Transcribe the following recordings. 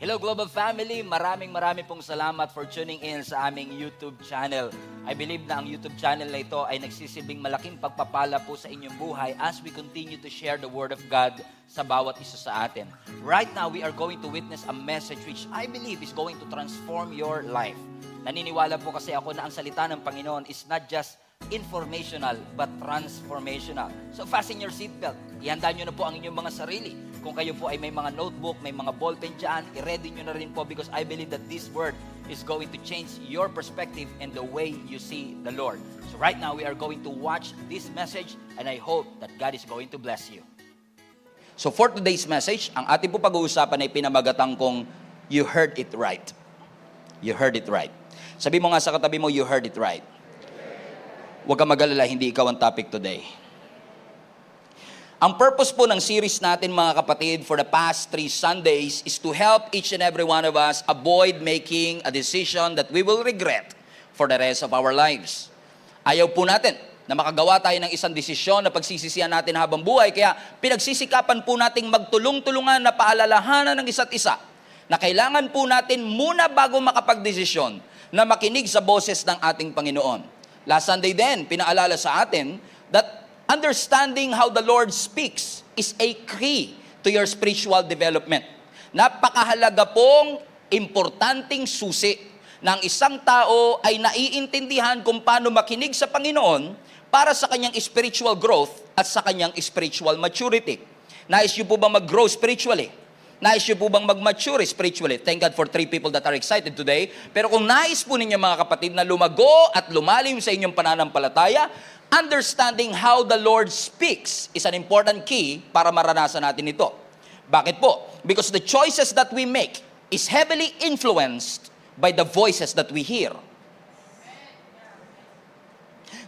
Hello Global Family, maraming pong salamat for tuning in sa aming YouTube channel. I believe na ang YouTube channel na ito ay nagsisilbing malaking pagpapala po sa inyong buhay as we continue to share the Word of God sa bawat isa sa atin. Right now, we are going to witness a message which I believe is going to transform your life. Naniniwala po kasi ako na ang salita ng Panginoon is not just informational but transformational. So fasten your seatbelt. Ihanda nyo na po ang inyong mga sarili. Kung kayo po ay may mga notebook, may mga ballpen dyan, i-ready nyo na rin po because I believe that this word is going to change your perspective and the way you see the Lord. So right now, we are going to watch this message and I hope that God is going to bless you. So for today's message, ang ating po pag-uusapan ay pinamagatang kong You Heard It Right. You heard it right. Sabi mo nga sa katabi mo, you heard it right. Huwag kang mag-alala, hindi ikaw ang topic today. Ang purpose po ng series natin mga kapatid for the past 3 Sundays is to help each and every one of us avoid making a decision that we will regret for the rest of our lives. Ayaw po natin na makagawa tayo ng isang desisyon na pagsisisihan natin habang buhay, kaya pinagsisikapan po nating magtulong-tulungan na paalalahanan ng isa't isa na kailangan po natin muna bago makapagdesisyon na makinig sa boses ng ating Panginoon. Last Sunday din, pinaalala sa atin that understanding how the Lord speaks is a key to your spiritual development. Napakahalaga pong importanteng susi ng isang tao ay naiintindihan kung paano makinig sa Panginoon para sa kanyang spiritual growth at sa kanyang spiritual maturity. Nais niyo po ba mag-grow spiritually? Nais niyo po bang mag-mature spiritually? Thank God for 3 people that are excited today. Pero kung nais po ninyo mga kapatid na lumago at lumalim sa inyong pananampalataya, understanding how the Lord speaks is an important key para maranasan natin ito. Bakit po? Because the choices that we make is heavily influenced by the voices that we hear.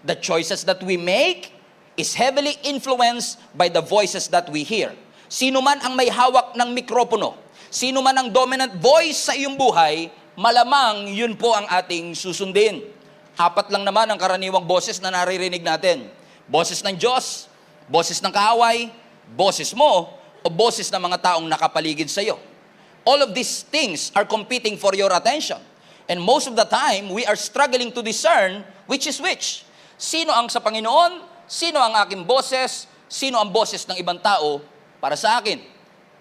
The choices that we make is heavily influenced by the voices that we hear. Sino man ang may hawak ng mikropono, sino man ang dominant voice sa iyong buhay, malamang yun po ang ating susundin. 4 lang naman ang karaniwang boses na naririnig natin. Boses ng Diyos, boses ng kaaway, boses mo, o boses ng mga taong nakapaligid sa iyo. All of these things are competing for your attention. And most of the time, we are struggling to discern which is which. Sino ang sa Panginoon? Sino ang aking boses? Sino ang boses ng ibang tao para sa akin?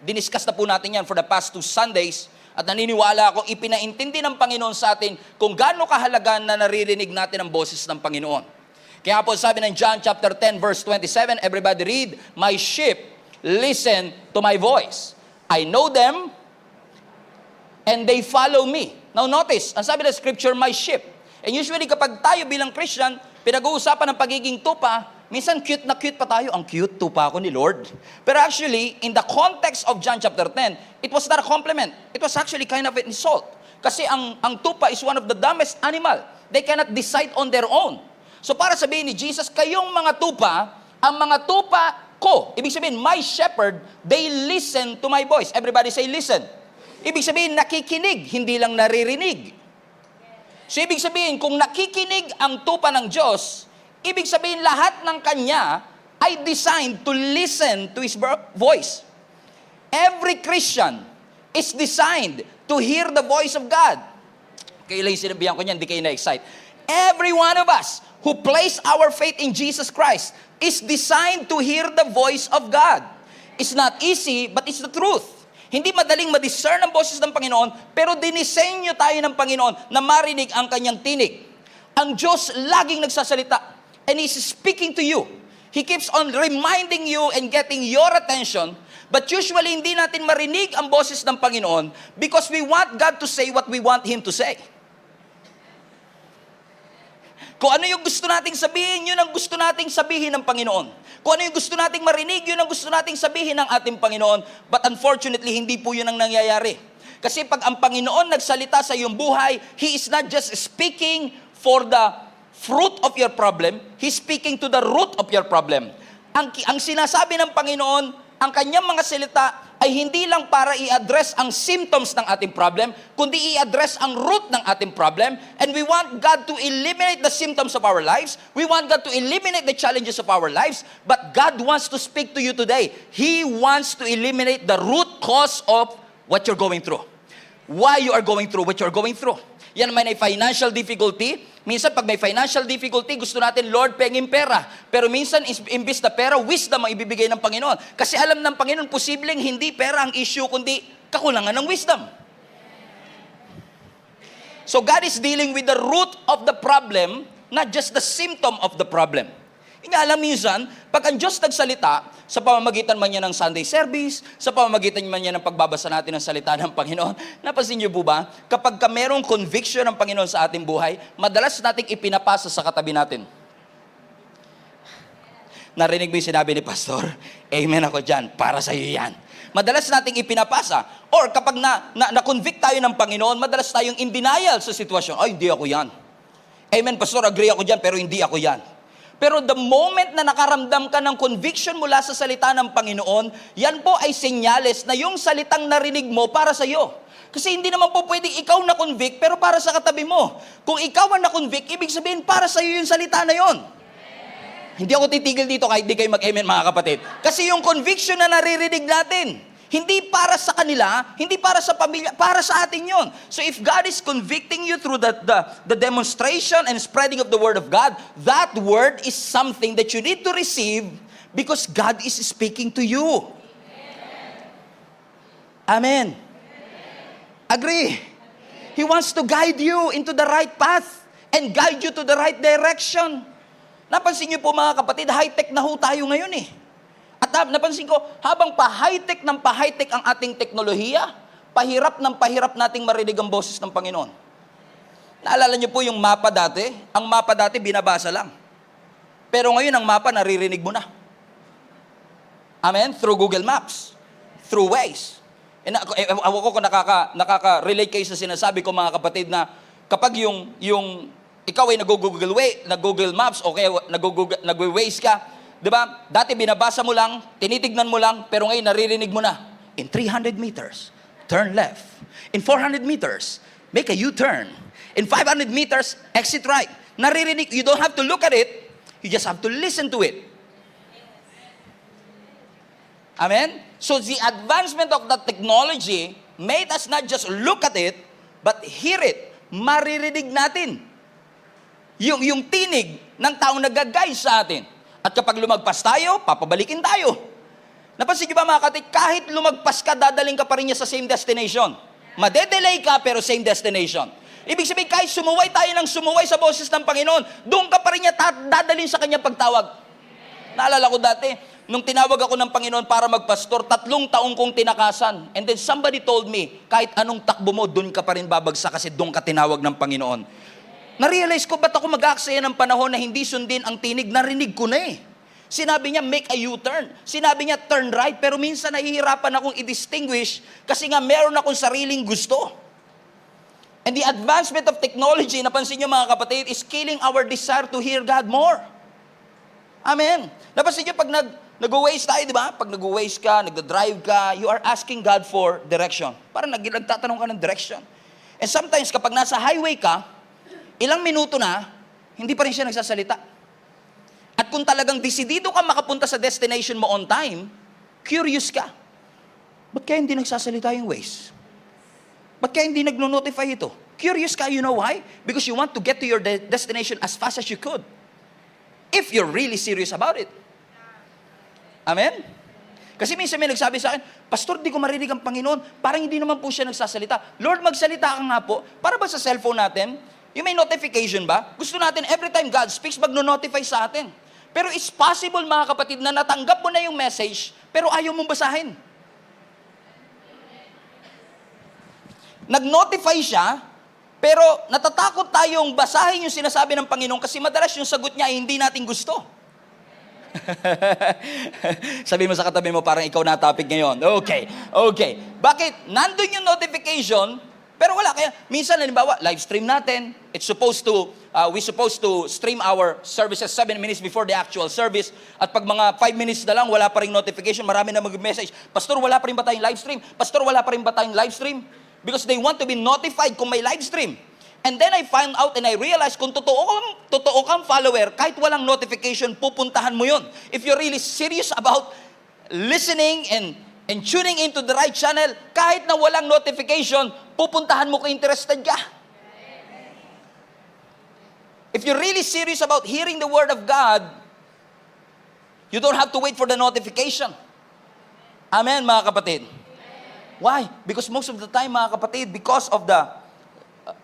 Diniscuss na po natin yan for the past 2 Sundays at naniniwala akong ipinaintindi ng Panginoon sa atin kung gaano kahalaga na naririnig natin ang boses ng Panginoon. Kaya po sabi ng John chapter 10 verse 27, everybody read, "My sheep listen to my voice. I know them and they follow me." Now notice, ang sabi ng scripture, my sheep. And usually kapag tayo bilang Christian, pinag-uusapan ng pagiging tupa, minsan cute na cute pa tayo. Ang cute, tupa ako ni Lord. Pero actually, in the context of John chapter 10, it was not a compliment. It was actually kind of an insult. Kasi ang tupa is one of the dumbest animal. They cannot decide on their own. So para sabihin ni Jesus, kayong mga tupa, ang mga tupa ko, ibig sabihin, my shepherd, they listen to my voice. Everybody say listen. Ibig sabihin, nakikinig, hindi lang naririnig. So ibig sabihin, kung nakikinig ang tupa ng Diyos, ibig sabihin lahat ng Kanya ay designed to listen to His voice. Every Christian is designed to hear the voice of God. Kailan yung sinabihan ko niyan, hindi kayo na-excite. Every one of us who place our faith in Jesus Christ is designed to hear the voice of God. It's not easy, but it's the truth. Hindi madaling ma-discern ang boses ng Panginoon, pero dinisenyo tayo ng Panginoon na marinig ang Kanyang tinig. Ang Diyos laging nagsasalita. And He's speaking to you. He keeps on reminding you and getting your attention. But usually, hindi natin marinig ang boses ng Panginoon because we want God to say what we want Him to say. Kung ano yung gusto nating sabihin, yun ang gusto nating sabihin ng Panginoon. Kung ano yung gusto nating marinig, yun ang gusto nating sabihin ng ating Panginoon. But unfortunately, hindi po yun ang nangyayari. Kasi pag ang Panginoon nagsalita sa iyong buhay, He is not just speaking for the fruit of your problem, He's speaking to the root of your problem. Ang sinasabi ng Panginoon, ang kanyang mga salita ay hindi lang para i-address ang symptoms ng ating problem, kundi i-address ang root ng ating problem. And we want God to eliminate the symptoms of our lives. We want God to eliminate the challenges of our lives. But God wants to speak to you today. He wants to eliminate the root cause of what you're going through. why you are going through what you are going through. Yan may financial difficulty. Minsan pag may financial difficulty, gusto natin, Lord, pengin pera. Pero minsan, imbis na pera, wisdom ang ibibigay ng Panginoon. Kasi alam ng Panginoon, posibleng hindi pera ang issue, kundi kakulangan ng wisdom. So God is dealing with the root of the problem, not just the symptom of the problem. Nga alam minsan, pag ang Diyos nagsalita, sa pamamagitan man niya ng Sunday service, sa pamamagitan man niya ng pagbabasa natin ng salita ng Panginoon, napansin niyo po ba, kapag ka merong conviction ng Panginoon sa ating buhay, madalas nating ipinapasa sa katabi natin. Narinig mo yung sinabi ni Pastor? Amen ako dyan, para sa iyo yan. Madalas nating ipinapasa. Or kapag na-convict tayo ng Panginoon, madalas tayong in denial sa sitwasyon. Ay, hindi ako yan. Amen, Pastor, agree ako dyan, pero hindi ako yan. Pero the moment na nakaramdam ka ng conviction mula sa salita ng Panginoon, yan po ay senyales na yung salitang narinig mo para sa iyo. Kasi hindi naman po pwedeng ikaw na-convict, pero para sa katabi mo. Kung ikaw ang na-convict, ibig sabihin para sa iyo yung salita na yon. Hindi ako titigil dito kahit di kayo mag-amen mga kapatid. Kasi yung conviction na naririnig natin, hindi para sa kanila, hindi para sa pamilya, para sa atin yon. So if God is convicting you through the demonstration and spreading of the Word of God, that Word is something that you need to receive because God is speaking to you. Amen. Agree? He wants to guide you into the right path and guide you to the right direction. Napansin niyo po mga kapatid, high-tech na ho tayo ngayon eh. At napansin ko, habang pa-high-tech ang ating teknolohiya, pahirap nating marinig ang boses ng Panginoon. Naalala niyo po yung mapa dati? Ang mapa dati binabasa lang. Pero ngayon ang mapa naririnig mo na. Amen? Through Google Maps. Through Waze. Ako kung nakaka-relate kayo sa sinasabi ko mga kapatid na kapag yung ikaw ay nag-Google Maps o kaya nag-Waze ka, di ba? Dati binabasa mo lang, tinitignan mo lang, pero ngayon naririnig mo na. In 300 meters, turn left. In 400 meters, make a U-turn. In 500 meters, exit right. Naririnig, you don't have to look at it, you just have to listen to it. Amen? So the advancement of that technology made us not just look at it, but hear it. Maririnig natin. Yung tinig ng taong nag-guide sa atin. At kapag lumagpas tayo, papabalikin tayo. Napansin niyo ba mga kapatid, kahit lumagpas ka, dadaling ka pa rin niya sa same destination. Madedelay ka, pero same destination. Ibig sabihin, kahit sumuway tayo ng sumuway sa boses ng Panginoon, doon ka pa rin niya dadalhin sa kanyang pagtawag. Naalala ko dati, nung tinawag ako ng Panginoon para magpastor, 3 taong kong tinakasan. And then somebody told me, kahit anong takbo mo, doon ka pa rin babagsak kasi doon ka tinawag ng Panginoon. Na-realize ko, ba't ako mag-aaksaya ng panahon na hindi sundin ang tinig? Narinig ko na eh. Sinabi niya, make a U-turn. Sinabi niya, turn right. Pero minsan nahihirapan akong i-distinguish kasi nga meron akong sariling gusto. And the advancement of technology, napansin niyo mga kapatid, is killing our desire to hear God more. Amen. Napansin niyo pag nag-Waze tayo, di ba? Pag nag-Waze ka, nag-drive ka, you are asking God for direction. Parang nagtatanong ka ng direction. And sometimes kapag nasa highway ka, ilang minuto na, hindi pa rin siya nagsasalita. At kung talagang desidido ka makapunta sa destination mo on time, curious ka. Ba't kaya hindi nagsasalita yung Waze? Ba't kaya hindi nagno-notify ito? Curious ka, you know why? Because you want to get to your destination as fast as you could. If you're really serious about it. Amen? Kasi minsan may nagsabi sa akin, Pastor, di ko marinig ang Panginoon. Parang hindi naman po siya nagsasalita. Lord, magsalita ka nga po. Para ba sa cellphone natin, yung may notification ba? Gusto natin, every time God speaks, magno-notify sa atin. Pero it's possible, mga kapatid, na natanggap mo na yung message, pero ayaw mong basahin. Nag-notify siya, pero natatakot tayong basahin yung sinasabi ng Panginoon kasi madalas yung sagot niya ay hindi natin gusto. Sabi mo sa katabi mo, parang ikaw na topic ngayon. Okay. Bakit? Nandun yung notification, pero wala. Kaya minsan, halimbawa, live stream natin. We're supposed to stream our services 7 minutes before the actual service. At pag mga 5 minutes na lang, wala pa rin notification, marami na mag-message, Pastor, wala pa rin ba tayong live stream? Pastor, wala pa rin ba tayong live stream? Because they want to be notified kung may live stream. And then I found out and I realized kung totoo kang follower, kahit walang notification, pupuntahan mo yun. If you're really serious about listening and tuning into the right channel, kahit na walang notification, pupuntahan mo kung interested ka. If you're really serious about hearing the Word of God, you don't have to wait for the notification. Amen, mga kapatid. Why? Because most of the time, mga kapatid, because of the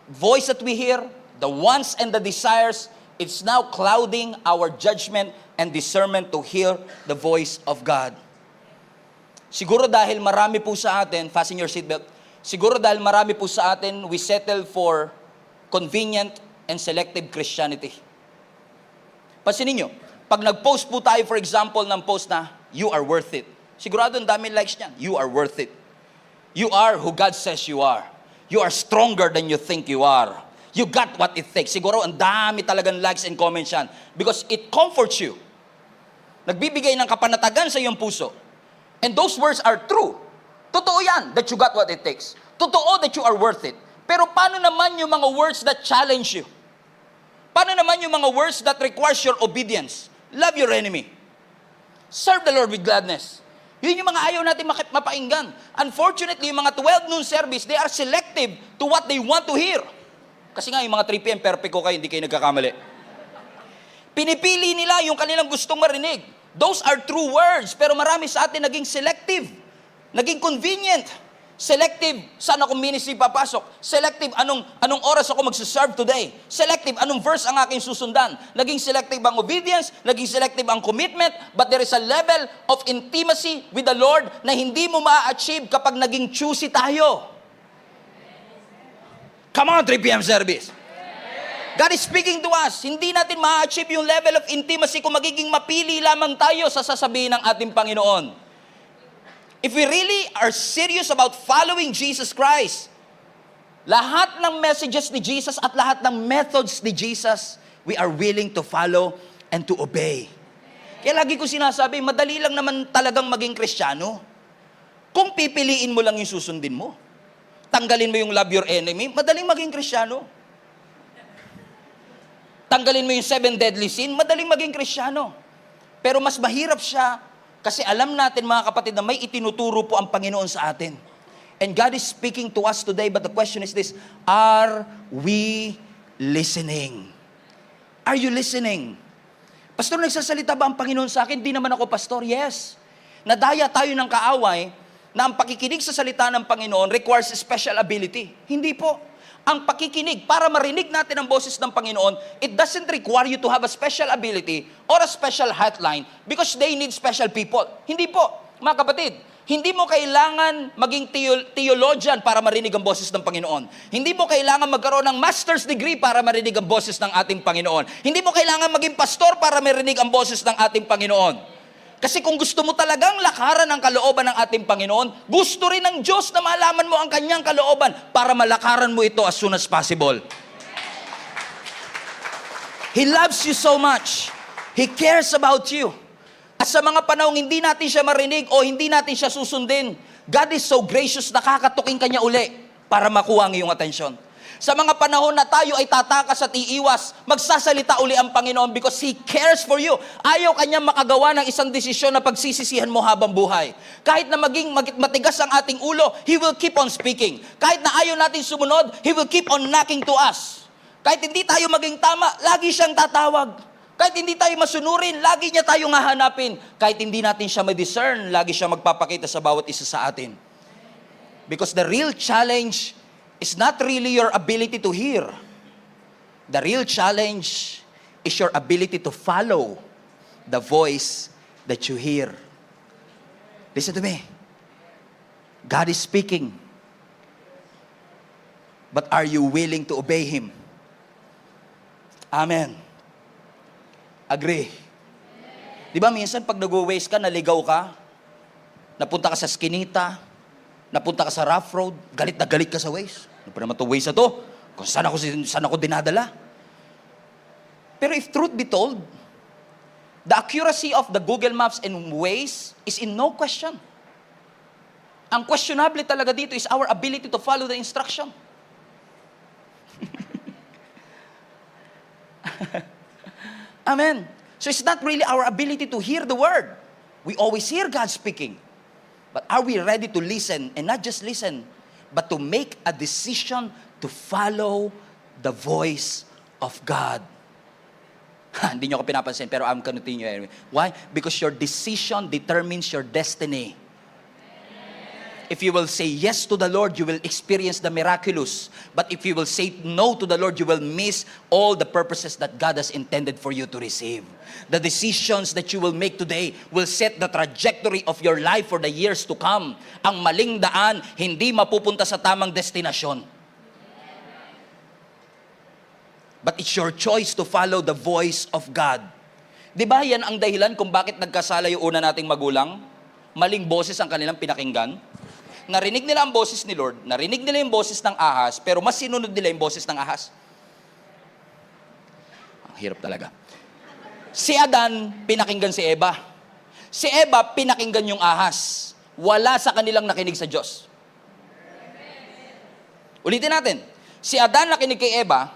voice that we hear, the wants and the desires, it's now clouding our judgment and discernment to hear the voice of God. Siguro dahil marami po sa atin, fasten your seatbelt, siguro dahil marami po sa atin, we settle for convenient and selective Christianity. Pansinin nyo, pag nag-post po tayo, for example, ng post na, you are worth it. Sigurado ang dami likes niyan, you are worth it. You are who God says you are. You are stronger than you think you are. You got what it takes. Siguro ang dami talagang likes and comments yan. Because it comforts you. Nagbibigay ng kapanatagan sa iyong puso. And those words are true. Totoo yan, that you got what it takes. Totoo that you are worth it. Pero paano naman yung mga words that challenge you? Paano naman yung mga words that requires your obedience? Love your enemy. Serve the Lord with gladness. Yun yung mga ayaw natin mapakinggan. Unfortunately, yung mga 12 noon service, they are selective to what they want to hear. Kasi nga, yung mga 3 p.m. perfect ko kayo, hindi kayo nagkakamali. Pinipili nila yung kanilang gustong marinig. Those are true words, pero marami sa atin naging selective. Naging convenient. Selective, saan ako ministry papasok? Selective, anong oras ako magsaserve today? Selective, anong verse ang aking susundan? Naging selective ang obedience, naging selective ang commitment, but there is a level of intimacy with the Lord na hindi mo ma-achieve kapag naging choosy tayo. Come on, 3 p.m. service. God is speaking to us. Hindi natin ma-achieve yung level of intimacy kung magiging mapili lamang tayo sa sasabihin ng ating Panginoon. If we really are serious about following Jesus Christ, lahat ng messages ni Jesus at lahat ng methods ni Jesus, we are willing to follow and to obey. Kaya lagi ko sinasabi, madali lang naman talagang maging Kristiyano. Kung pipiliin mo lang yung susundin mo, tanggalin mo yung love your enemy, madaling maging Kristiyano. Tanggalin mo yung 7 deadly sin, madaling maging Kristiyano. Pero mas mahirap siya kasi alam natin mga kapatid na may itinuturo po ang Panginoon sa atin. And God is speaking to us today, but the question is this, are we listening? Are you listening? Pastor, nagsasalita ba ang Panginoon sa akin? Di naman ako pastor. Yes. Nadaya tayo ng kaaway na ang pakikinig sa salita ng Panginoon requires special ability. Hindi po. Ang pakikinig, para marinig natin ang boses ng Panginoon, it doesn't require you to have a special ability or a special hotline because they need special people. Hindi po, mga kapatid. Hindi mo kailangan maging theologian para marinig ang boses ng Panginoon. Hindi mo kailangan magkaroon ng master's degree para marinig ang boses ng ating Panginoon. Hindi mo kailangan maging pastor para marinig ang boses ng ating Panginoon. Kasi kung gusto mo talagang lakaran ang kalooban ng ating Panginoon, gusto rin ng Diyos na malaman mo ang kanyang kalooban para malakaran mo ito as soon as possible. He loves you so much. He cares about you. At sa mga panahong hindi natin siya marinig o hindi natin siya susundin, God is so gracious na kakatuking kanya uli para makuha ang iyong atensyon. Sa mga panahon na tayo ay tatakas at iiwas, magsasalita uli ang Panginoon because He cares for you. Ayaw kanya makagawa ng isang desisyon na pagsisisihan mo habang buhay. Kahit na maging matigas ang ating ulo, He will keep on speaking. Kahit na ayaw natin sumunod, He will keep on knocking to us. Kahit hindi tayo maging tama, lagi siyang tatawag. Kahit hindi tayo masunurin, lagi niya tayong hahanapin. Kahit hindi natin siya ma-discern, lagi siya magpapakita sa bawat isa sa atin. Because the real challenge is not really your ability to hear. The real challenge is your ability to follow the voice that you hear. Listen to me. God is speaking. But are you willing to obey Him? Amen. Agree. Di ba minsan pag nag-waste ka, naligaw ka, napunta ka sa Skinita, napunta ka sa rough road, galit na galit ka sa Waze. Ano pa naman ito Waze na to? Kung saan ako dinadala? Pero if truth be told, the accuracy of the Google Maps and Waze is in no question. Ang questionable talaga dito is our ability to follow the instruction. Amen. So it's not really our ability to hear the word. We always hear God speaking. But are we ready to listen? And not just listen, but to make a decision to follow the voice of God. Hindi nyo ako pinapansin, pero I'm continuing anyway. Why? Because your decision determines your destiny. If you will say yes to the Lord, you will experience the miraculous. But if you will say no to the Lord, you will miss all the purposes that God has intended for you to receive. The decisions that you will make today will set the trajectory of your life for the years to come. Ang maling daan, hindi mapupunta sa tamang destinasyon. But it's your choice to follow the voice of God. Di ba yan ang dahilan kung bakit nagkasala yung una nating magulang? Maling boses ang kanilang pinakinggan. Narinig nila ang boses ni Lord, narinig nila yung boses ng ahas, pero mas sinunod nila yung boses ng ahas. Ang hirap talaga. Si Adan, pinakinggan si Eva. Si Eva, pinakinggan yung ahas. Wala sa kanilang nakinig sa Diyos. Ulitin natin. Si Adan nakinig kay Eva,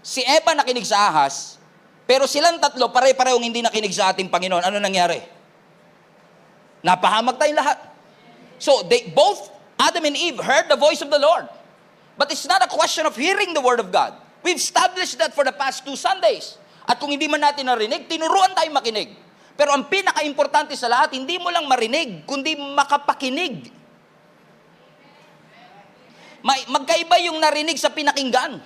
si Eva nakinig sa ahas, pero silang tatlo, pare-parehong hindi nakinig sa ating Panginoon. Ano nangyari? Napahamak tayong lahat. So, both Adam and Eve heard the voice of the Lord. But it's not a question of hearing the Word of God. We've established that for the past 2 Sundays. At kung hindi man natin narinig, tinuruan tayong makinig. Pero ang pinaka-importante sa lahat, hindi mo lang marinig, kundi makapakinig. Magkaiba yung narinig sa pinakinggan.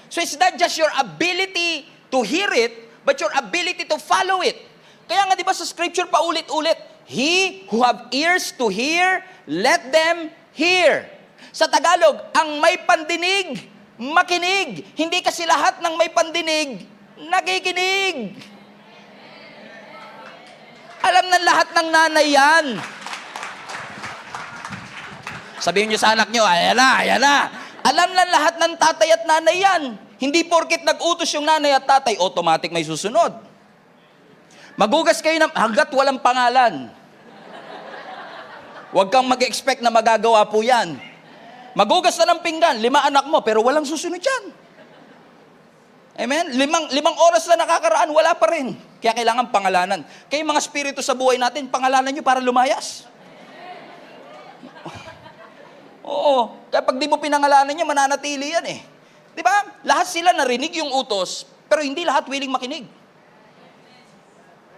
So it's not just your ability to hear it, but your ability to follow it. Kaya nga di ba sa scripture paulit-ulit, he who have ears to hear, let them hear. Sa Tagalog, ang may pandinig, makinig. Hindi kasi lahat ng may pandinig, nakikinig. Alam ng lahat ng nanay yan. Sabihin nyo sa anak nyo, ayan na. Alam ng lahat ng tatay at nanay yan. Hindi porket nag-utos yung nanay at tatay, automatic may susunod. Magugas kayo hanggat walang pangalan. Huwag kang mag-expect na magagawa po yan. Magugas na ng pinggan, 5 anak mo, pero walang susunod yan. Amen? 5 oras na nakakaraan, wala pa rin. Kaya kailangan pangalanan. Kaya mga spirito sa buhay natin, pangalanan nyo para lumayas. Oo. Kaya pag di mo pinangalanan nyo, mananatili yan eh. Di ba? Lahat sila narinig yung utos, pero hindi lahat willing makinig.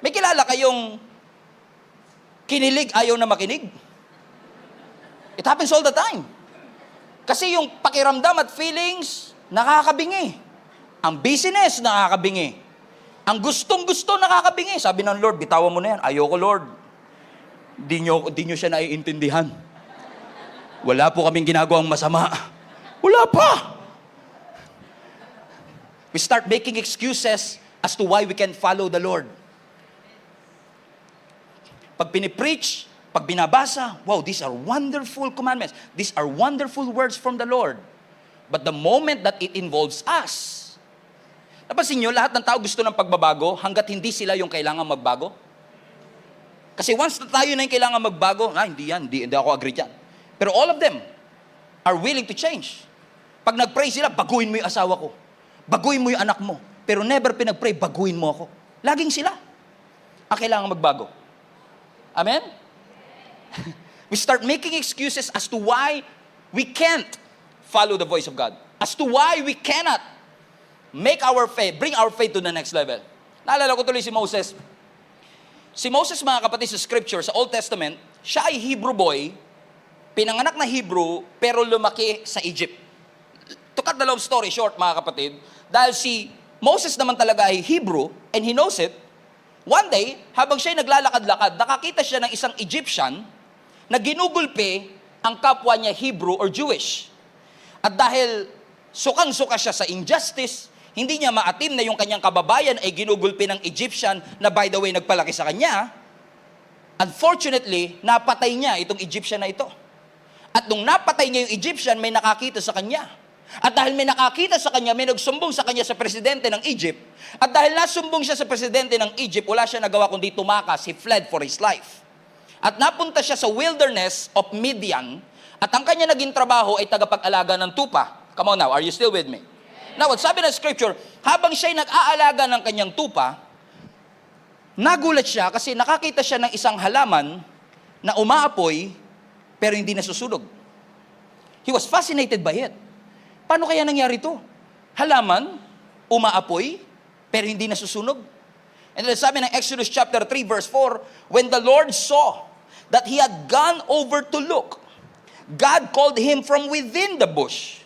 May kilala kayong kinilig, ayaw na makinig? It happens all the time. Kasi yung pakiramdam at feelings, nakakabingi. Ang business, nakakabingi. Ang gustong-gusto, nakakabingi. Sabi ng Lord, bitawan mo na yan. Ayoko, Lord. Di nyo siya naiintindihan. Wala po kaming ginagawang masama. Wala pa. We start making excuses as to why we can follow the Lord. Pag pinipreach, pag binabasa, wow, these are wonderful commandments. These are wonderful words from the Lord. But the moment that it involves us, napansin nyo, lahat ng tao gusto ng pagbabago hanggat hindi sila yung kailangan magbago. Kasi once na tayo na yung kailangan magbago, hindi ako agree dyan. Pero all of them are willing to change. Pag nag-pray sila, baguhin mo yung asawa ko. Baguhin mo yung anak mo. Pero never pinag-pray, baguhin mo ako. Laging sila ang kailangan magbago. Amen? We start making excuses as to why we can't follow the voice of God. As to why we cannot bring our faith to the next level. Naalala ko tuloy si Moses. Si Moses, mga kapatid, sa scripture, sa Old Testament, siya ay Hebrew boy, pinanganak na Hebrew, pero lumaki sa Egypt. To cut the long story short, mga kapatid, dahil si Moses naman talaga ay Hebrew, and he knows it, one day, habang siya'y naglalakad-lakad, nakakita siya ng isang Egyptian na ginugulpi ang kapwa niya Hebrew or Jewish. At dahil sukang-suka siya sa injustice, hindi niya maatim na yung kanyang kababayan ay ginugulpi ng Egyptian na by the way nagpalaki sa kanya. Unfortunately, napatay niya itong Egyptian na ito. At nung napatay niya yung Egyptian, may nakakita sa kanya. At dahil may nakakita sa kanya, may nagsumbong sa kanya sa presidente ng Egypt. At dahil nasumbong siya sa presidente ng Egypt, wala siya nagawa kundi tumakas. He fled for his life. At napunta siya sa wilderness of Midian. At ang kanya naging trabaho ay tagapag-alaga ng tupa. Come on now, are you still with me? Now, sabi ng scripture, habang siya'y nag-aalaga ng kanyang tupa, nagulat siya kasi nakakita siya ng isang halaman na umaapoy pero hindi nasusunog. He was fascinated by it. Paano kaya nangyari ito? Halaman, umaapoy, pero hindi nasusunog. And then sabi ng Exodus chapter 3 verse 4, when the Lord saw that he had gone over to look, God called him from within the bush.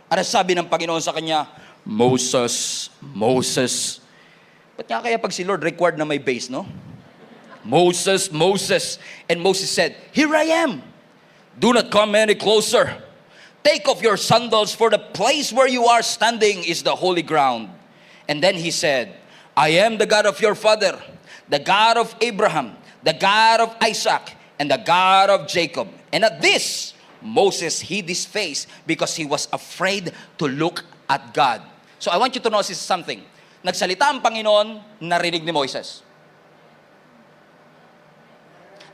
At sabi ng Panginoon sa kanya, Moses, Moses. Ba't nga kaya pag si Lord required na may base, no? Moses, Moses. And Moses said, here I am. Do not come any closer. Take off your sandals, for the place where you are standing is the holy ground. And then he said, I am the God of your father, the God of Abraham, the God of Isaac, and the God of Jacob. And at this, Moses hid his face because he was afraid to look at God. So I want you to notice something. Nagsalita ang Panginoon, narinig ni Moises.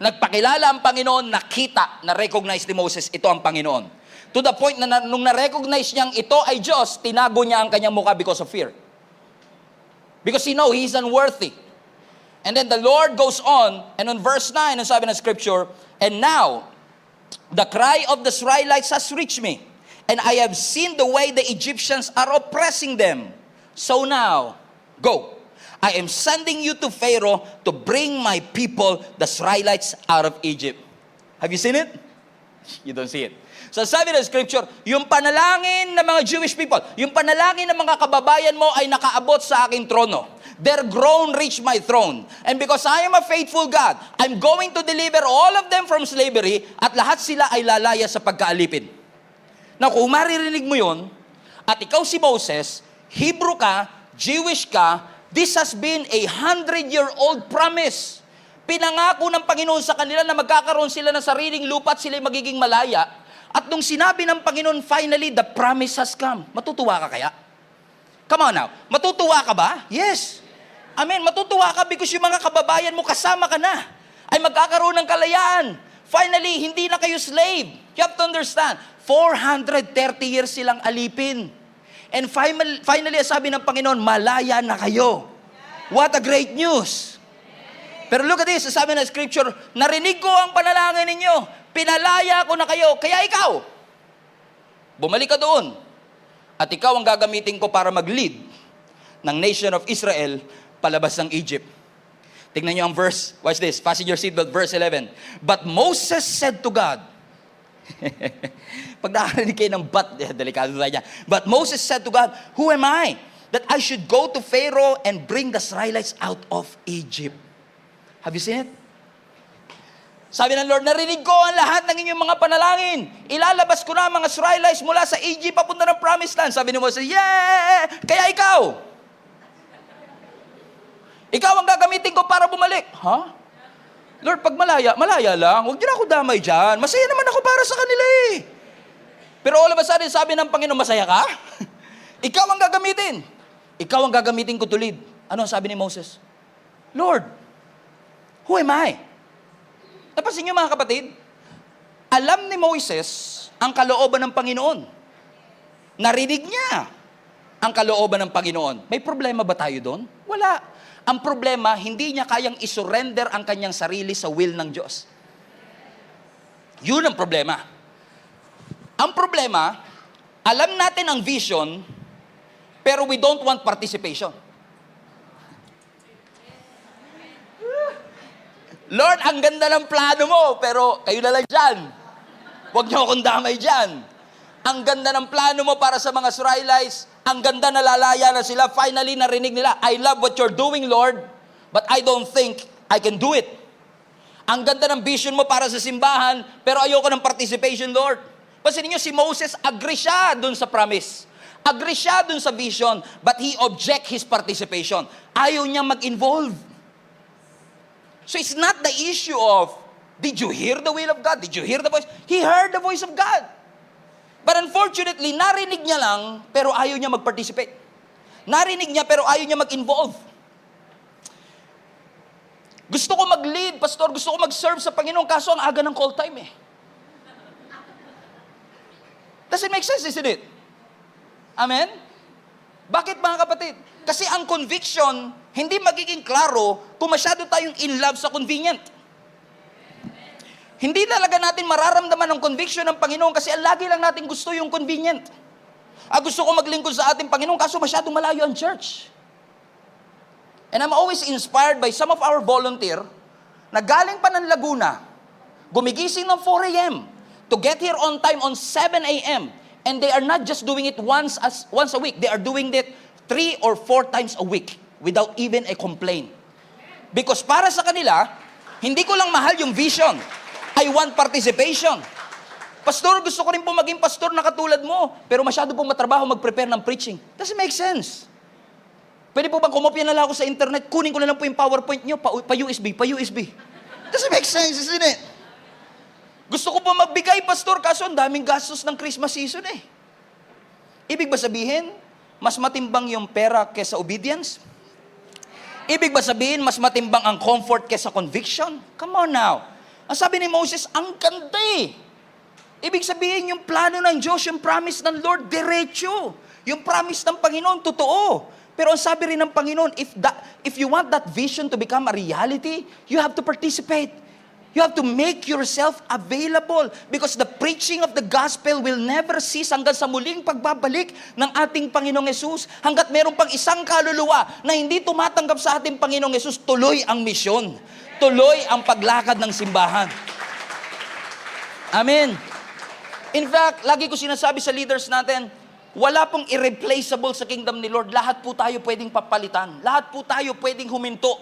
Nagpakilala ang Panginoon, nakita, na-recognize ni Moses, ito ang Panginoon. To the point na nung na-recognize niyang ito ay Diyos, tinago niya ang kanyang mukha because of fear. Because he knows he's unworthy. And then the Lord goes on, and on verse 9, ang sabi ng scripture, and now, the cry of the Israelites has reached me, and I have seen the way the Egyptians are oppressing them. So now, go. I am sending you to Pharaoh to bring my people, the Israelites, out of Egypt. Have you seen it? You don't see it. So sabi ng scripture, yung panalangin ng mga Jewish people, yung panalangin ng mga kababayan mo ay nakaabot sa aking trono. Their groan reached my throne. And because I am a faithful God, I'm going to deliver all of them from slavery at lahat sila ay lalaya sa pagkaalipin. Now, kung maririnig mo yun, at ikaw si Moses, Hebrew ka, Jewish ka, this has been a 100-year-old promise. Pinangako ng Panginoon sa kanila na magkakaroon sila ng sariling lupa at sila magiging malaya. At nung sinabi ng Panginoon, finally, the promise has come. Matutuwa ka kaya? Come on now. Matutuwa ka ba? Yes. Amen. Matutuwa ka because yung mga kababayan mo kasama ka na ay magkakaroon ng kalayaan. Finally, hindi na kayo slave. You have to understand, 430 years silang alipin. And finally, sabi ng Panginoon, malaya na kayo. What a great news. Pero look at this, sabi ng scripture, narinig ko ang panalangin ninyo. Pinalaya ko na kayo, kaya ikaw, bumalik ka doon. At ikaw ang gagamitin ko para mag-lead ng nation of Israel palabas ng Egypt. Tingnan niyo ang verse, watch this, fasten your seatbelt, verse 11. But Moses said to God, pag nakarinig kayo ng but, delikado tayo niya. But Moses said to God, who am I that I should go to Pharaoh and bring the Israelites out of Egypt? Have you seen it? Sabi ng Lord, narinig ko ang lahat ng inyong mga panalangin. Ilalabas ko na ang mga Israelites mula sa Egypt papunta ng Promised Land. Sabi ni Moses, yeah! Kaya ikaw. Ikaw ang gagamitin ko para bumalik. Ha? Lord, pag malaya, malaya lang. Huwag niyo na ako damay dyan. Masaya naman ako para sa kanila eh. Pero all of a sudden, sabi ng Panginoon, masaya ka? Ikaw ang gagamitin. Ikaw ang gagamitin ko to lead. Ano ang sabi ni Moses? Lord, who am I? Napansin niyo mga kapatid, alam ni Moises ang kalooban ng Panginoon. Narinig niya ang kalooban ng Panginoon. May problema ba tayo doon? Wala. Ang problema, hindi niya kayang isurrender ang kanyang sarili sa will ng Diyos. Yun ang problema. Ang problema, alam natin ang vision, pero we don't want participation. Lord, ang ganda ng plano mo, pero kayo na lang dyan. Huwag niyo akong damay dyan. Ang ganda ng plano mo para sa mga Israelites, ang ganda na lalaya na sila, finally narinig nila, I love what you're doing, Lord, but I don't think I can do it. Ang ganda ng vision mo para sa simbahan, pero ayoko ng participation, Lord. Pansinin niyo, si Moses, agree siya dun sa promise. Agree siya dun sa vision, but he object his participation. Ayaw niya mag-involve. So it's not the issue of, did you hear the will of God? Did you hear the voice? He heard the voice of God. But unfortunately, narinig niya lang, pero ayaw niya mag-participate. Narinig niya, pero ayaw niya mag-involve. Gusto ko mag-lead, pastor, gusto ko mag-serve sa Panginoon, kaso ang aga ng call time eh. Does it make sense, isn't it? Amen? Bakit mga kapatid? Kasi ang conviction, hindi magiging klaro kung masyado tayong in love sa convenient. Hindi talaga natin mararamdaman ang conviction ng Panginoon kasi lagi lang natin gusto yung convenient. Gusto ko maglingkod sa ating Panginoon kaso masyadong malayo ang church. And I'm always inspired by some of our volunteer na galing pa ng Laguna, gumigising ng 4 a.m. to get here on time on 7 a.m. And they are not just doing it once a week. They are doing it 3 or 4 times a week without even a complaint. Because para sa kanila, hindi ko lang mahal yung vision. I want participation. Pastor, gusto ko rin po maging pastor na katulad mo, pero masyado pong matrabaho mag-prepare ng preaching. Doesn't make sense. Pwede po bang kumopya na lang ako sa internet, kunin ko na lang po yung PowerPoint nyo, pa-USB. Doesn't make sense, isn't it? Gusto ko po magbigay, pastor, kaso ang daming gastos ng Christmas season eh. Ibig ba sabihin, mas matimbang yung pera kesa obedience? Ibig ba sabihin, mas matimbang ang comfort kesa conviction? Come on now. Ang sabi ni Moses, ang ganda eh. Ibig sabihin, yung plano ng Diyos, yung promise ng Lord, diretso. Yung promise ng Panginoon, totoo. Pero ang sabi rin ng Panginoon, if you want that vision to become a reality, you have to participate. You have to make yourself available because the preaching of the gospel will never cease hanggang sa muling pagbabalik ng ating Panginoong Yesus. Hanggat meron pang isang kaluluwa na hindi tumatanggap sa ating Panginoong Yesus, tuloy ang misyon. Tuloy ang paglakad ng simbahan. Amen. In fact, lagi ko sinasabi sa leaders natin, wala pong irreplaceable sa kingdom ni Lord. Lahat po tayo pwedeng papalitan. Lahat po tayo pwedeng huminto.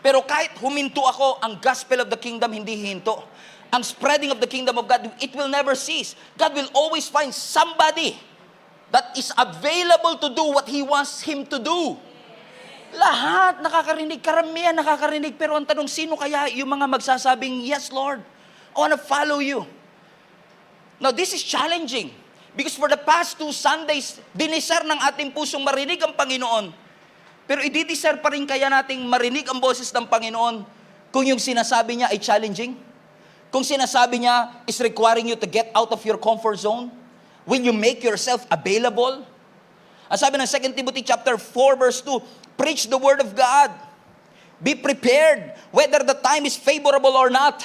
Pero kahit huminto ako, ang gospel of the kingdom hindi hihinto. Ang spreading of the kingdom of God, it will never cease. God will always find somebody that is available to do what He wants him to do. Lahat nakakarinig, karamihan nakakarinig. Pero ang tanong, sino kaya yung mga magsasabing, yes Lord, I want to follow you. Now this is challenging. Because for the past 2 Sundays, dinisar ng ating pusong marinig ang Panginoon. Pero i-desire pa rin kaya nating marinig ang boses ng Panginoon kung yung sinasabi niya ay challenging? Kung sinasabi niya is requiring you to get out of your comfort zone? Will you make yourself available? Ang sabi ng 2 Timothy chapter 4 verse 2, preach the word of God. Be prepared whether the time is favorable or not.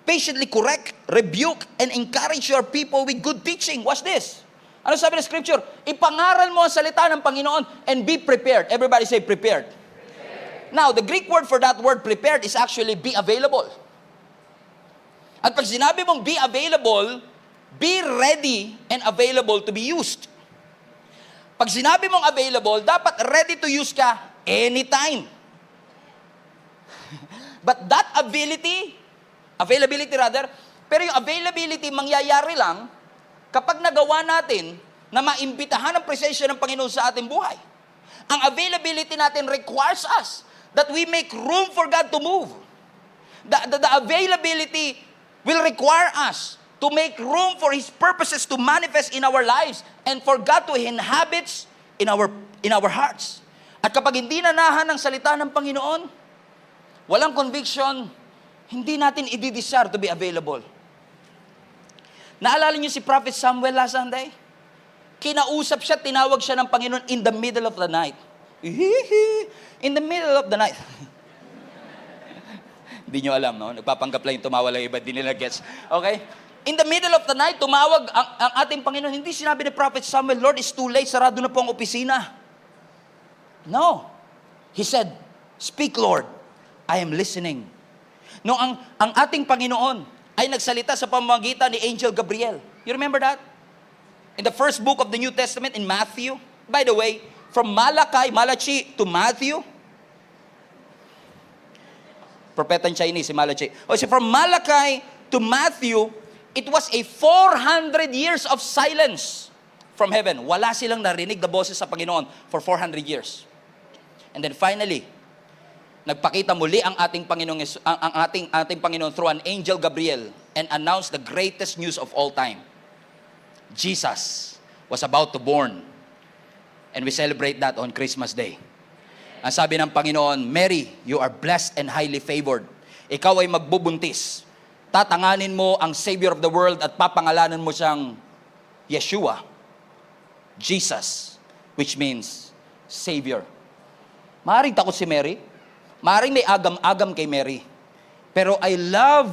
Patiently correct, rebuke, and encourage your people with good teaching. Watch this. Ano sabi ng scripture? Ipangaral mo ang salita ng Panginoon and be prepared. Everybody say prepared. Now, the Greek word for that word prepared is actually be available. At pag sinabi mong be available, be ready and available to be used. Pag sinabi mong available, dapat ready to use ka anytime. But that availability rather, pero yung availability mangyayari lang kapag nagawa natin na maimbitahan ang presensya ng Panginoon sa ating buhay. Ang availability natin requires us that we make room for God to move. The availability will require us to make room for His purposes to manifest in our lives and for God to inhabit in our hearts. At kapag hindi nanahan ng salita ng Panginoon, walang conviction, hindi natin i-desire to be available. Naalala niyo si Prophet Samuel last Sunday? Kinausap siya, tinawag siya ng Panginoon in the middle of the night. In the middle of the night. Hindi nyo alam, no? Nagpapanggap lang yung tumawa lang iba, di nila gets. Okay? In the middle of the night, tumawag ang ating Panginoon. Hindi sinabi ni Prophet Samuel, Lord, it's too late, sarado na po ang opisina. No. He said, speak Lord, I am listening. No, ang ating Panginoon ay nagsalita sa pamamagitan ni Angel Gabriel. You remember that? In the first book of the New Testament in Matthew. By the way, from Malachi to Matthew. Propetang Chinese, si Malachi. So from Malachi to Matthew, it was a 400 years of silence from heaven. Wala silang narinig na boses sa Panginoon for 400 years. And then finally, nagpakita muli ang ating Panginoon, ang ating Panginoon through an angel Gabriel and announced the greatest news of all time. Jesus was about to born. And we celebrate that on Christmas Day. Ang sabi ng Panginoon, Mary, you are blessed and highly favored. Ikaw ay magbubuntis. Tatanganin mo ang Savior of the world at papangalanan mo siyang Yeshua, Jesus, which means Savior. Maaaring takot si Mary. Maaaring may agam-agam kay Mary. Pero I love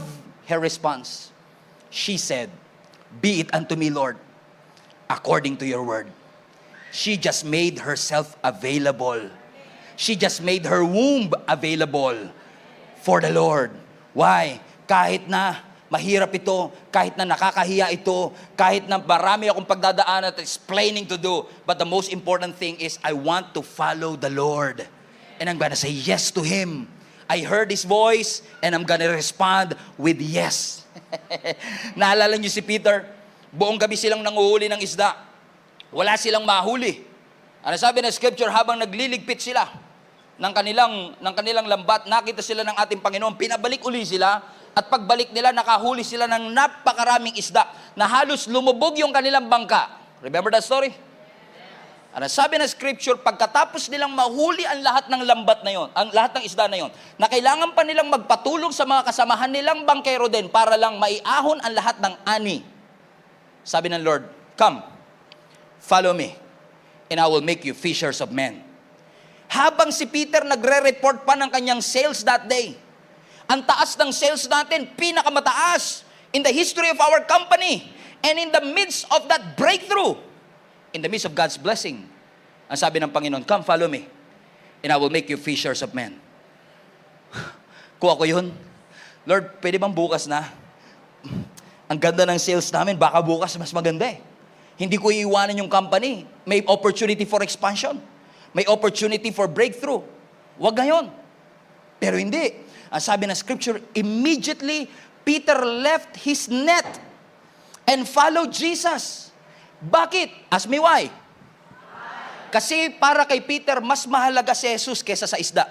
her response. She said, "Be it unto me, Lord, according to your word." She just made herself available. She just made her womb available for the Lord. Why? Kahit na mahirap ito, kahit na nakakahiya ito, kahit na marami akong pagdadaanan at explaining to do, but the most important thing is I want to follow the Lord. And I'm gonna say yes to Him. I heard His voice and I'm gonna respond with yes. Naalala niyo si Peter? Buong gabi silang nanguhuli ng isda. Wala silang mahuli. Ano sabi ng scripture, habang nagliligpit sila ng kanilang lambat, nakita sila ng ating Panginoon, pinabalik uli sila, at pagbalik nila, nakahuli sila ng napakaraming isda, na halos lumubog yung kanilang bangka. Remember that story? Ano sabi ng scripture, pagkatapos nilang mahuli ang lahat ng lambat na yon, ang lahat ng isda na yon, na kailangan pa nilang magpatulong sa mga kasamahan nilang bangkero din para lang maiahon ang lahat ng ani. Sabi ng Lord, "Come, follow me, and I will make you fishers of men." Habang si Peter nagre-report pa ng kanyang sales that day, ang taas ng sales natin, pinakamataas in the history of our company. And in the midst of that breakthrough, in the midst of God's blessing, ang sabi ng Panginoon, "Come, follow me, and I will make you fishers of men." Kung ako yun, Lord, pwede bang bukas na? Ang ganda ng sales namin, baka bukas mas maganda eh. Hindi ko iiwanan yung company. May opportunity for expansion. May opportunity for breakthrough. Wag ngayon. Pero hindi. Ang sabi ng scripture, immediately, Peter left his net and followed Jesus. Bakit? Ask me why. Kasi para kay Peter, mas mahalaga si Jesus kesa sa isda.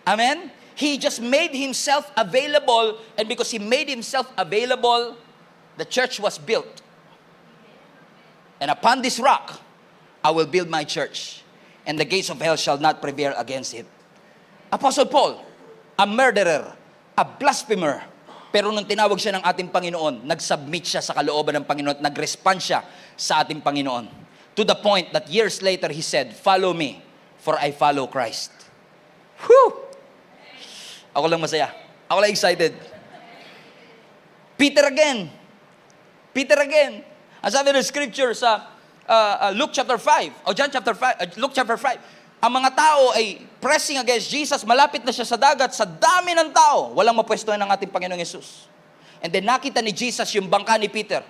Amen? He just made himself available, and because he made himself available, the church was built. And upon this rock, I will build my church, and the gates of hell shall not prevail against it. Apostle Paul, a murderer, a blasphemer, pero nung tinawag siya ng ating Panginoon, nag-submit siya sa kalooban ng Panginoon at nag-respond siya sa ating Panginoon. To the point that years later, he said, "Follow me, for I follow Christ." Whew! Ako lang masaya. Ako lang excited. Peter again. Ang sabi ng scripture sa Luke chapter 5, o John chapter 5, Luke chapter 5, ang mga tao ay pressing against Jesus, malapit na siya sa dagat, sa dami ng tao, walang mapwestuhan ng ating Panginoong Yesus. And then nakita ni Jesus yung bangka ni Peter.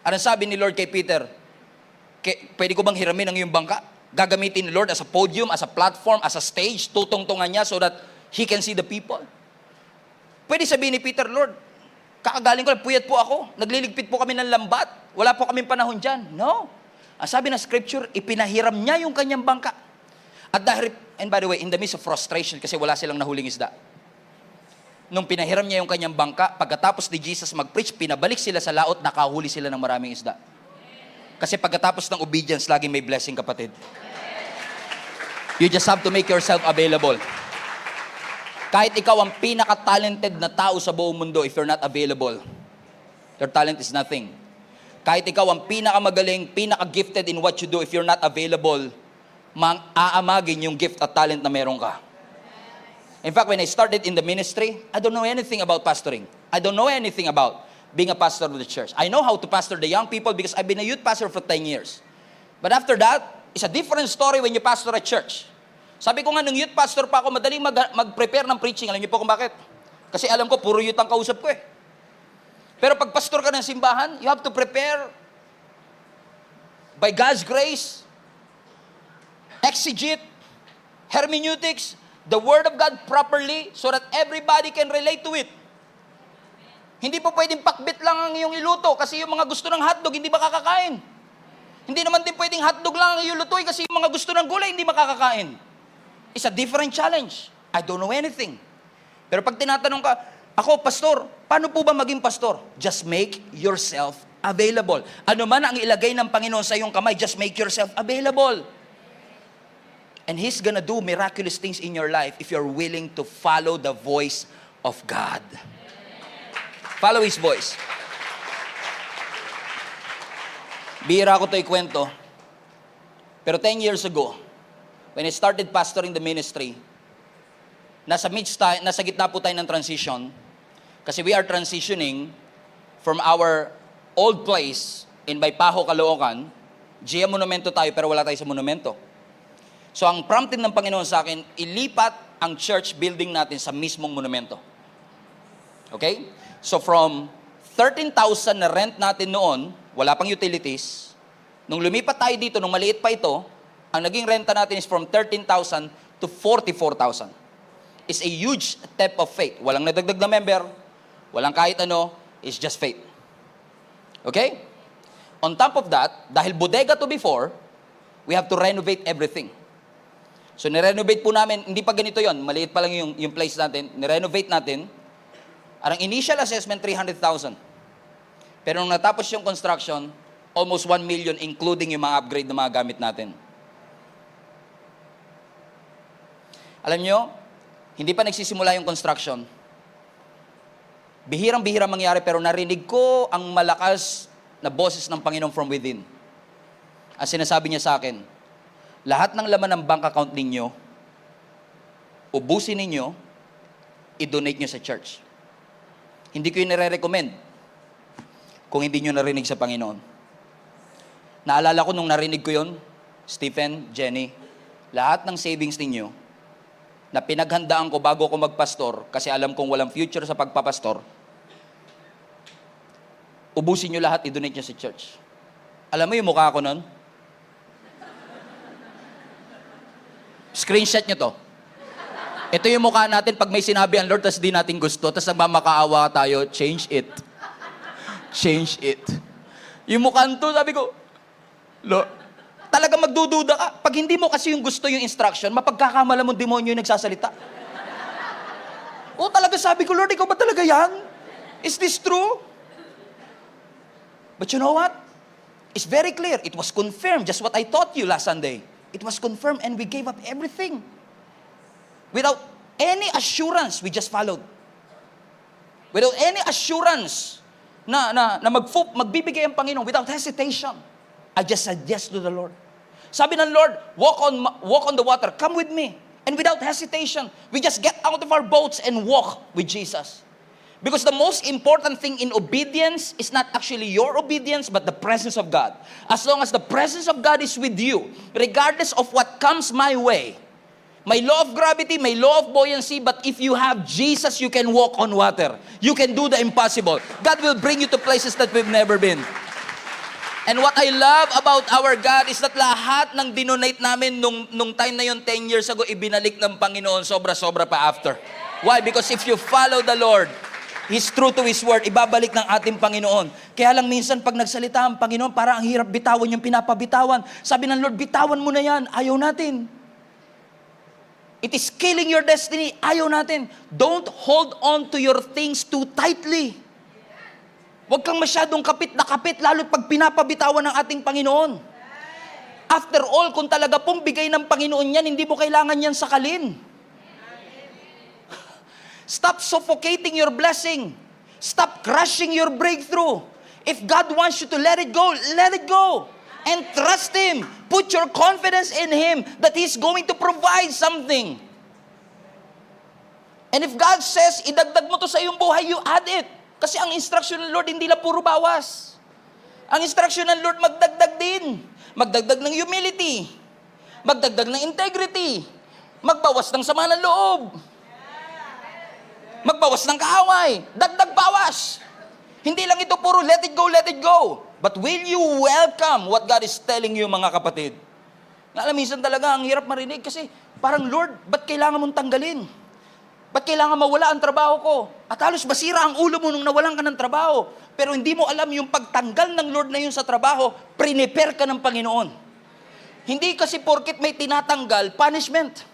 Ano sabi ni Lord kay Peter? Pwede ko bang hiramin ang iyong bangka? Gagamitin ni Lord as a podium, as a platform, as a stage, tutungtungan niya so that He can see the people. Pwede sabihin ni Peter, "Lord, kakagaling ko, puyat po ako. Nagliligpit po kami ng lambat. Wala po kaming panahon dyan." No. Ang sabi ng scripture, ipinahiram niya yung kanyang bangka. At dahil, and by the way, in the midst of frustration, kasi wala silang nahuling isda. Nung pinahiram niya yung kanyang bangka, pagkatapos ni Jesus mag-preach, pinabalik sila sa laot, nakahuli sila ng maraming isda. Kasi pagkatapos ng obedience, laging may blessing, kapatid. You just have to make yourself available. Kahit ikaw ang pinaka-talented na tao sa buong mundo, if you're not available, your talent is nothing. Kahit ikaw ang pinakamagaling, pinaka-gifted in what you do, if you're not available, aamagin yung gift at talent na meron ka. In fact, when I started in the ministry, I don't know anything about pastoring. I don't know anything about being a pastor of the church. I know how to pastor the young people because I've been a youth pastor for 10 years. But after that, it's a different story when you pastor a church. Sabi ko nga, nung youth pastor pa ako, madaling mag-prepare ng preaching. Alam niyo po kung bakit? Kasi alam ko, puro youth ang kausap ko eh. Pero pag pastor ka ng simbahan, you have to prepare by God's grace, exegete, hermeneutics, the Word of God properly so that everybody can relate to it. Hindi po pwedeng pakbit lang ang iyong iluto kasi yung mga gusto ng hotdog, hindi makakakain. Hindi naman din pwedeng hotdog lang ang iyong lutuin kasi yung mga gusto ng gulay, hindi makakakain. It's a different challenge. I don't know anything. Pero pag tinatanong ka, ako, pastor, paano po ba maging pastor? Just make yourself available. Ano man ang ilagay ng Panginoon sa iyong kamay, just make yourself available. And He's gonna do miraculous things in your life if you're willing to follow the voice of God. Follow His voice. Bihira ko ito ikwento. Pero 10 years ago, when I started pastoring the ministry, nasa gitna po tayo ng transition kasi we are transitioning from our old place in Baypaho, Caloocan. GM Monumento tayo pero wala tayo sa monumento. So ang prompting ng Panginoon sa akin, ilipat ang church building natin sa mismong monumento. Okay? So from 13,000 na rent natin noon, wala pang utilities. Nung lumipat tayo dito, nung maliit pa ito, ang naging renta natin is from 13,000 to 44,000. It's a huge step of faith. Walang nadagdag na member, walang kahit ano, it's just faith. Okay? On top of that, dahil bodega to before, we have to renovate everything. So, nirenovate po namin, hindi pa ganito yon, maliit pa lang yung place natin, nirenovate natin. Ang initial assessment, 300,000. Pero nung natapos yung construction, almost 1 million, including yung mga upgrade na mga gamit natin. Alam nyo, hindi pa nagsisimula yung construction. Bihirang-bihira mangyari, pero narinig ko ang malakas na boses ng Panginoon from within. Ang sinasabi niya sa akin, lahat ng laman ng bank account ninyo, ubusin ninyo, i-donate nyo sa church. Hindi ko yun nire-recommend kung hindi nyo narinig sa Panginoon. Naalala ko nung narinig ko yun, Stephen, Jenny, lahat ng savings ninyo na pinaghandaan ko bago ko magpastor, kasi alam kong walang future sa pagpapastor, ubusin nyo lahat, i-donate nyo sa church. Alam mo yung mukha ko nun? Screenshot nyo to. Ito yung mukha natin pag may sinabi ang Lord, tas di natin gusto, tas nagmamakaawa tayo, change it. Change it. Yung mukha to, sabi ko, Lord, talaga magdududa ka. Pag hindi mo kasi yung gusto yung instruction, mapagkakamala mo demonyo yung nagsasalita. O talaga sabi ko, Lord, ikaw ba talaga yan? Is this true? But you know what? It's very clear. It was confirmed, just what I taught you last Sunday. It was confirmed and we gave up everything. Without any assurance, we just followed. Without any assurance na magbibigay ang Panginoon, without hesitation, I just said yes to the Lord. Sabi ng Lord, walk on the water, come with me. And without hesitation, we just get out of our boats and walk with Jesus. Because the most important thing in obedience is not actually your obedience, but the presence of God. As long as the presence of God is with you, regardless of what comes my way, may law of gravity, may law of buoyancy, but if you have Jesus, you can walk on water. You can do the impossible. God will bring you to places that we've never been. And what I love about our God is that lahat ng dinonate namin nung time na yun, 10 years ago, ibinalik ng Panginoon, sobra-sobra pa after. Why? Because if you follow the Lord, He's true to His word, ibabalik ng ating Panginoon. Kaya lang minsan pag nagsalita ang Panginoon, parang ang hirap bitawan yung pinapabitawan. Sabi ng Lord, bitawan mo na yan, ayaw natin. It is killing your destiny, ayaw natin. Don't hold on to your things too tightly. Huwag kang masyadong kapit na kapit, lalo't pag pinapabitawan ng ating Panginoon. After all, kung talaga pong bigay ng Panginoon yan, hindi mo kailangan yan sakalin. Stop suffocating your blessing. Stop crushing your breakthrough. If God wants you to let it go, let it go. And trust Him. Put your confidence in Him that He's going to provide something. And if God says, idagdag mo to sa iyong buhay, you add it. Kasi ang instruction ng Lord, hindi lang puro bawas. Ang instruction ng Lord, magdagdag din. Magdagdag ng humility. Magdagdag ng integrity. Magbawas ng sama ng loob. Magbawas ng kaaway. Dagdag bawas. Hindi lang ito puro let it go, let it go. But will you welcome what God is telling you, mga kapatid? Alam, minsan talaga, ang hirap marinig kasi parang, Lord, ba't kailangan mong tanggalin? Ba't kailangan mawala ang trabaho ko? At halos masira ang ulo mo nung nawalan ka ng trabaho. Pero hindi mo alam yung pagtanggal ng Lord na yun sa trabaho, prepare ka ng Panginoon. Hindi kasi porkit may tinatanggal, punishment.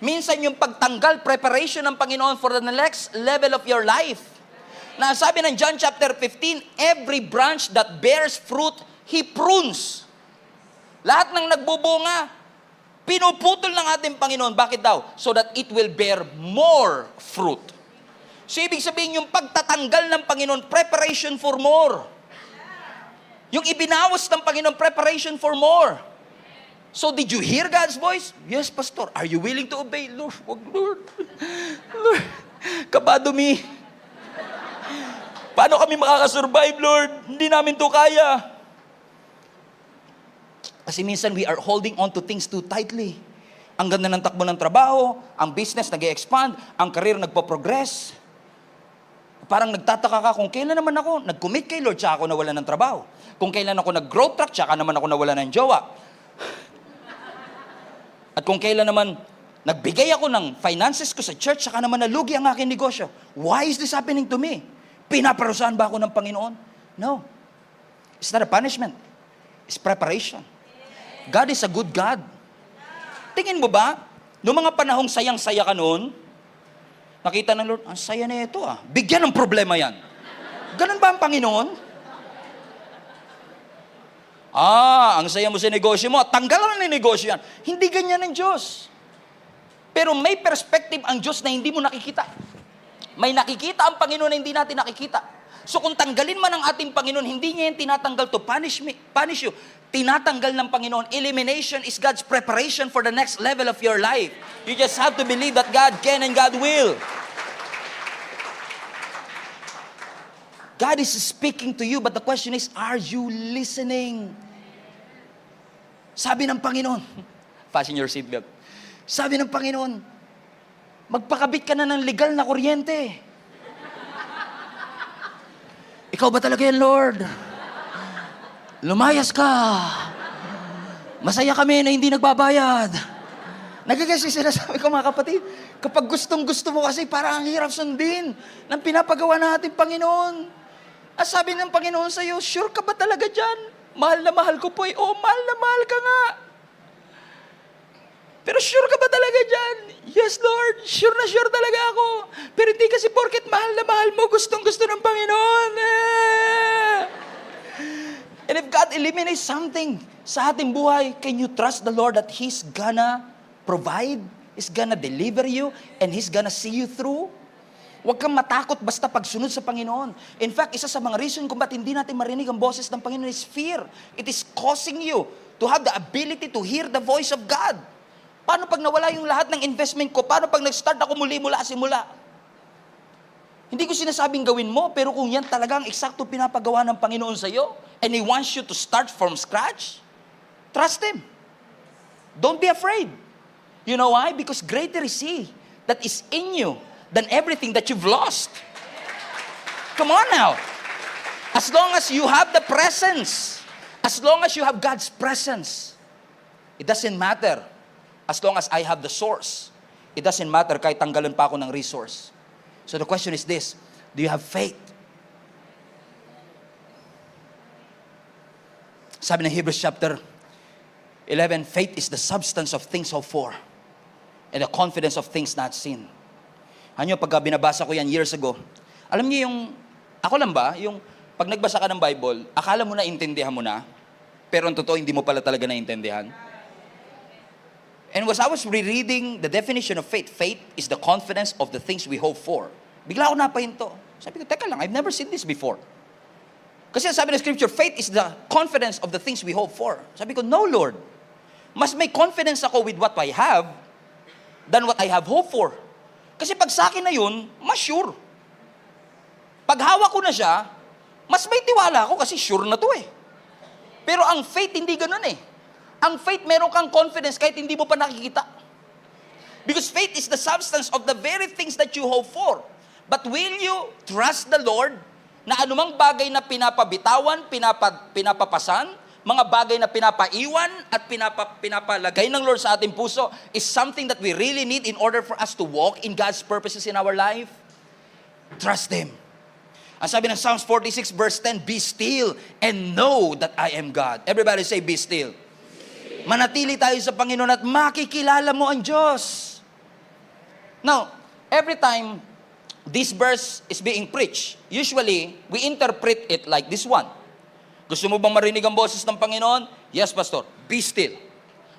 Minsan yung pagtanggal, preparation ng Panginoon for the next level of your life. Na sabi ng John chapter 15, every branch that bears fruit, He prunes. Lahat ng nagbubunga, pinuputol ng ating Panginoon. Bakit daw? So that it will bear more fruit. So ibig sabihin yung pagtatanggal ng Panginoon, preparation for more. Yung ibinawas ng Panginoon, preparation for more. So did you hear God's voice? Yes, Pastor. Are you willing to obey? Lord, wag, Lord. Lord, kabado me. Paano kami makakasurvive, Lord? Hindi namin to kaya. Kasi minsan we are holding on to things too tightly. Ang ganda ng takbo ng trabaho, ang business nag-expand, ang career nagpo-progress. Parang nagtataka ka kung kailan naman ako nag-commit kay Lord, tsaka ako nawala ng trabaho. Kung kailan ako nag-growth track, tsaka naman ako nawala ng jowa. At kung kailan naman nagbigay ako ng finances ko sa church, tsaka naman nalugi ang aking negosyo. Why is this happening to me? Pinaparusahan ba ako ng Panginoon? No. It's not a punishment. It's preparation. God is a good God. Tingin mo ba, noong mga panahong sayang-saya ka noon, nakita ng Lord, ang saya na ito ah. Bigyan ng problema yan. Ganun ba ang Panginoon? Ang saya mo sa negosyo mo, tanggalan ng negosyo yan. Hindi ganyan ang Diyos. Pero may perspective ang Diyos na hindi mo nakikita. May nakikita ang Panginoon na hindi natin nakikita. So kung tanggalin man ang ating Panginoon, hindi niya yan tinatanggal to punish you. Tinatanggal ng Panginoon. Elimination is God's preparation for the next level of your life. You just have to believe that God can and God will. God is speaking to you, but the question is, are you listening? Sabi ng Panginoon, fasten your seatbelt. Sabi ng Panginoon, magpakabit ka na ng legal na kuryente. Ikaw ba talaga yan, Lord? Lumayas ka. Masaya kami na hindi nagbabayad. Nagigets yung sinasabi ko, mga kapatid. Kapag gustong-gusto mo kasi, parang ang hirap sundin ng pinapagawa ng ating Panginoon. At sabi ng Panginoon sa'yo, sure ka ba talaga dyan? Mahal na mahal ko po eh. Oh, mahal na mahal ka nga. Pero sure ka ba talaga dyan? Yes, Lord. Sure na sure talaga ako. Pero hindi kasi porket mahal na mahal mo, gustong-gusto ng Panginoon. And if God eliminates something sa ating buhay, can you trust the Lord that He's gonna provide? He's gonna deliver you? And He's gonna see you through? Huwag kang matakot basta pagsunod sa Panginoon. In fact, isa sa mga reason kung ba't hindi natin marinig ang boses ng Panginoon is fear. It is causing you to have the ability to hear the voice of God. Paano pag nawala yung lahat ng investment ko? Paano pag nag-start ako mula simula? Hindi ko sinasabing gawin mo, pero kung yan talagang eksakto pinapagawa ng Panginoon sa'yo, and He wants you to start from scratch, trust Him. Don't be afraid. You know why? Because greater is He that is in you than everything that you've lost. Come on now. As long as you have the presence, as long as you have God's presence, it doesn't matter. As long as I have the source, it doesn't matter kahit tanggalan pa ako ng resource. So the question is this, do you have faith? Sabi ng Hebrews chapter 11, faith is the substance of things hoped for and the confidence of things not seen. Ano, pagka binabasa ko yan years ago, alam niyo yung, ako lang ba, yung pag nagbasa ka ng Bible, akala mo na intindihan mo na, pero ang totoo, hindi mo pala talaga naintindihan. And as I was rereading the definition of faith, faith is the confidence of the things we hope for. Bigla ako napahinto. Sabi ko, teka lang, I've never seen this before. Kasi sabi ng scripture, faith is the confidence of the things we hope for. Sabi ko, no Lord. Mas may confidence ako with what I have than what I have hope for. Kasi pag sa akin na yun, mas sure. Pag hawak ko na siya, mas may tiwala ako kasi sure na to eh. Pero ang faith, hindi ganun eh. Ang faith, meron kang confidence kahit hindi mo pa nakikita. Because faith is the substance of the very things that you hope for. But will you trust the Lord na anumang bagay na pinapabitawan, pinapapasan, mga bagay na pinapaiwan at pinapalagay ng Lord sa ating puso is something that we really need in order for us to walk in God's purposes in our life? Trust Him. Ang sabi ng Psalms 46 verse 10, be still and know that I am God. Everybody say, be still. Manatili tayo sa Panginoon at makikilala mo ang Diyos. Now, every time this verse is being preached, usually we interpret it like this one. Gusto mo bang marinig ang boses ng Panginoon? Yes, Pastor. Be still.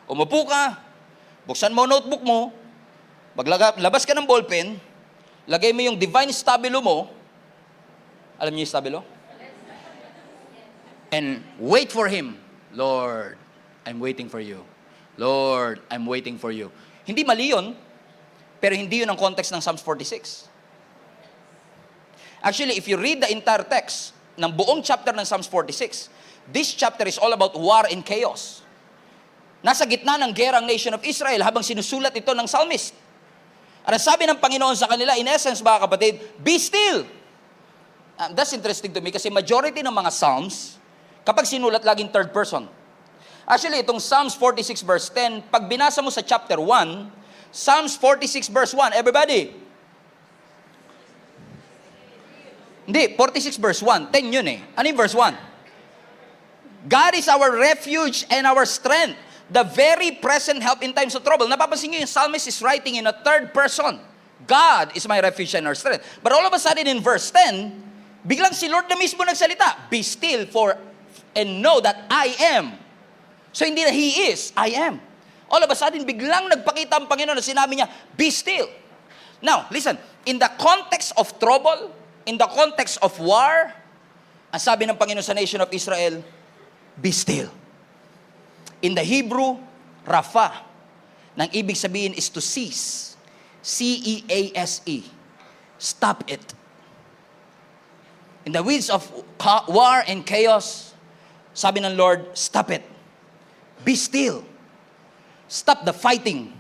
Umupo ka, buksan mo notebook mo, labas ka ng ballpen, lagay mo yung divine stabilo mo. Alam niyo yung stabilo? And wait for Him. Lord, I'm waiting for you. Lord, I'm waiting for you. Hindi mali yun, pero hindi yun ang context ng Psalms 46. Actually, if you read the entire text ng buong chapter ng Psalms 46, this chapter is all about war and chaos. Nasa gitna ng gera ang nation of Israel habang sinusulat ito ng psalmist. At sabi ng Panginoon sa kanila, in essence, mga kapatid, be still. That's interesting to me kasi majority ng mga psalms, kapag sinulat laging third person. Actually, itong Psalms 46 verse 10, pag binasa mo sa chapter 1, Psalms 46 verse 1, everybody. Hindi, 46 verse 1, 10 yun eh. Ano yung verse 1? God is our refuge and our strength, the very present help in times of trouble. Napapansin niyo yung psalmist is writing in a third person. God is my refuge and our strength. But all of a sudden in verse 10, biglang si Lord na mismo nagsalita, be still and know that I am. So hindi na He is, I am. All of a sudden, biglang nagpakita ang Panginoon na sinabi niya, be still. Now, listen, in the context of trouble, in the context of war, ang sabi ng Panginoon sa nation of Israel, be still. In the Hebrew, Rafa, nang ibig sabihin is to cease. C-E-A-S-E. Stop it. In the midst of war and chaos, sabi ng Lord, stop it. Be still. Stop the fighting.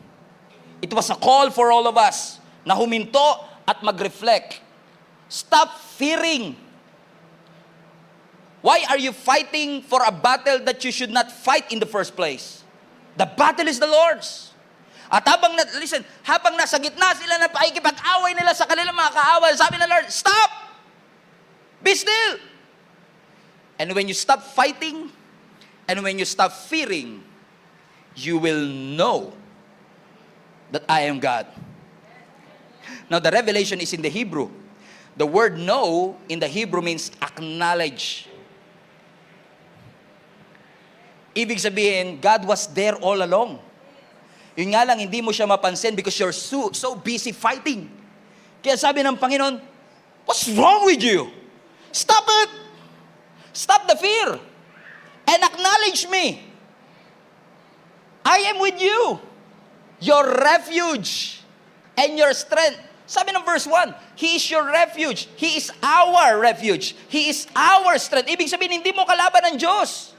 It was a call for all of us na huminto at mag-reflect. Stop fearing. Why are you fighting for a battle that you should not fight in the first place? The battle is the Lord's. At habang nasa gitna sila na pakikipag-away nila sa kanilang mga kaaway, sabi ng Lord, stop! Be still! And when you stop fighting, and when you stop fearing, you will know that I am God. Now, the revelation is in the Hebrew. The word know in the Hebrew means acknowledge. Ibig sabihin, God was there all along. Yun nga lang, hindi mo siya mapansin because you're so busy fighting. Kaya sabi ng Panginoon, what's wrong with you? Stop it! Stop the fear! And acknowledge me. I am with you. Your refuge and your strength. Sabi ng verse 1, He is your refuge. He is our refuge. He is our strength. Ibig sabihin, hindi mo kalaban ng Diyos.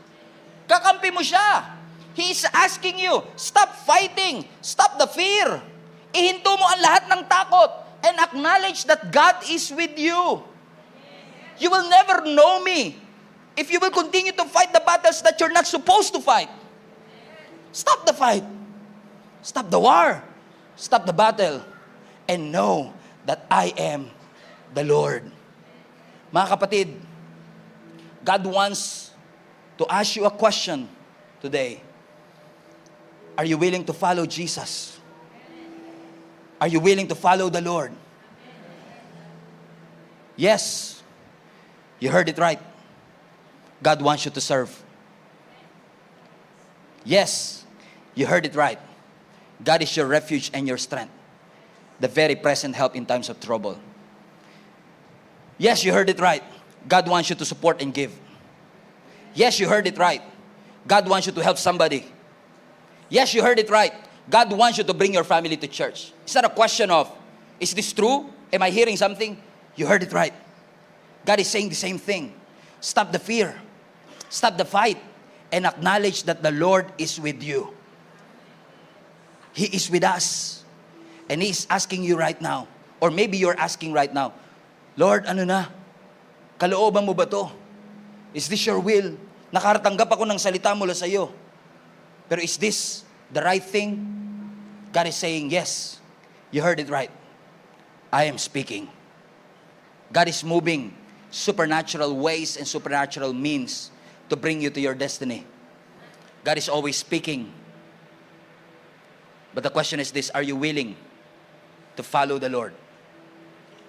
Kakampi mo siya. He is asking you, stop fighting. Stop the fear. Ihinto mo ang lahat ng takot. And acknowledge that God is with you. You will never know me if you will continue to fight the battles that you're not supposed to fight. Stop the fight. Stop the war. Stop the battle. And know that I am the Lord. Mga kapatid, God wants to ask you a question today. Are you willing to follow Jesus? Are you willing to follow the Lord? Yes, you heard it right. God wants you to serve. Yes, you heard it right. God is your refuge and your strength, the very present help in times of trouble. Yes, you heard it right. God wants you to support and give. Yes, you heard it right. God wants you to help somebody. Yes, you heard it right. God wants you to bring your family to church. It's not a question of, is this true? Am I hearing something? You heard it right. God is saying the same thing. Stop the fear. Stop the fight. And acknowledge that the Lord is with you. He is with us. And He is asking you right now. Or maybe you're asking right now, Lord, ano na? Kalooban mo ba to? Is this your will? Nakaratanggap ako ng salita mula sa iyo. Pero is this the right thing? God is saying, yes, you heard it right. I am speaking. God is moving supernatural ways and supernatural means to bring you to your destiny. God is always speaking. But the question is this, are you willing to follow the Lord?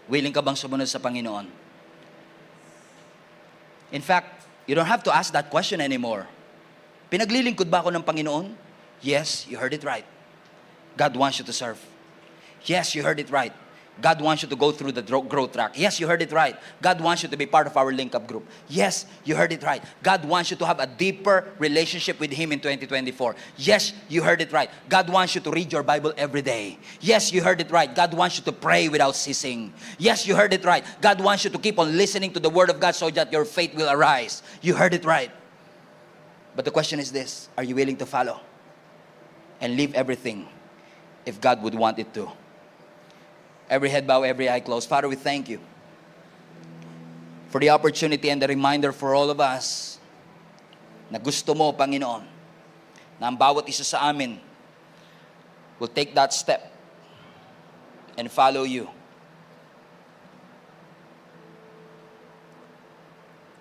Willing ka bang sumunod sa Panginoon? In fact, you don't have to ask that question anymore. Pinaglilingkod ba ako ng Panginoon? Yes, you heard it right. God wants you to serve. Yes, you heard it right. God wants you to go through the growth track. Yes, you heard it right. God wants you to be part of our link-up group. Yes, you heard it right. God wants you to have a deeper relationship with Him in 2024. Yes, you heard it right. God wants you to read your Bible every day. Yes, you heard it right. God wants you to pray without ceasing. Yes, you heard it right. God wants you to keep on listening to the Word of God so that your faith will arise. You heard it right. But the question is this: are you willing to follow and leave everything if God would want it to? Every head bow, every eye closed. Father, we thank you for the opportunity and the reminder for all of us na gusto mo, Panginoon, na ang bawat isa sa amin will take that step and follow you.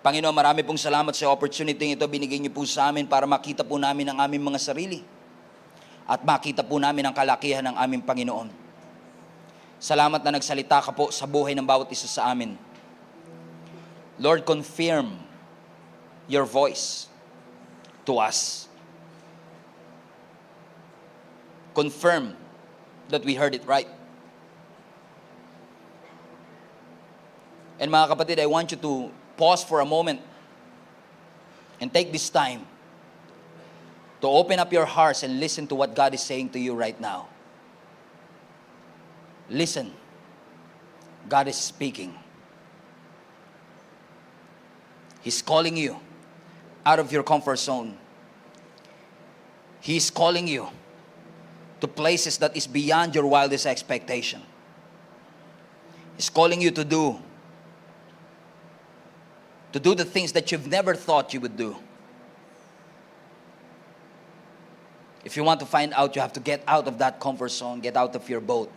Panginoon, marami pong salamat sa opportunity ito. Binigay niyo po sa amin para makita po namin ang aming mga sarili at makita po namin ang kalakihan ng aming Panginoon. Salamat na nagsalita ka po sa buhay ng bawat isa sa amin. Lord, confirm your voice to us. Confirm that we heard it right. And mga kapatid, I want you to pause for a moment and take this time to open up your hearts and listen to what God is saying to you right now. Listen. God is speaking. He's calling you out of your comfort zone. He's calling you to places that is beyond your wildest expectation. He's calling you to do the things that you've never thought you would do. If you want to find out, you have to get out of that comfort zone, get out of your boat,